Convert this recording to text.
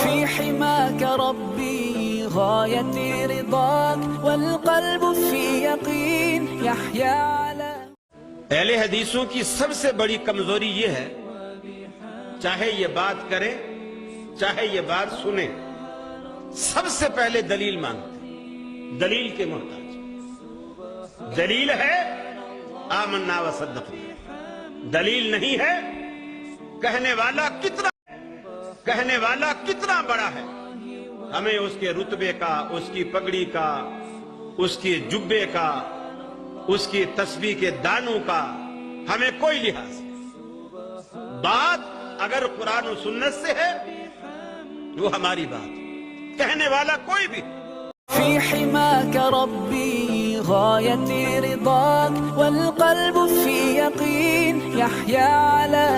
في حماك ربي غايتي رضاك والقلب في يقين يحيا على. اہل حدیثوں کی سب سے بڑی کمزوری یہ ہے، چاہے یہ بات کریں چاہے یہ بات سنیں، سب سے پہلے دلیل مانگتے، دلیل کے محتاج۔ دلیل ہے آمنا و صدقنا، دلیل نہیں ہے کہنے والا کتنا بڑا ہے، ہمیں اس کے رتبے کا، اس کی پگڑی کا، اس کے جبے کا، اس کی تسبیح کے دانوں کا ہمیں کوئی لحاظ نہیں۔ بات اگر قرآن و سنت سے ہے وہ ہماری بات، کہنے والا کوئی بھی۔ في حماك ربي غايتي رضاك والقلب في يقين يحيا على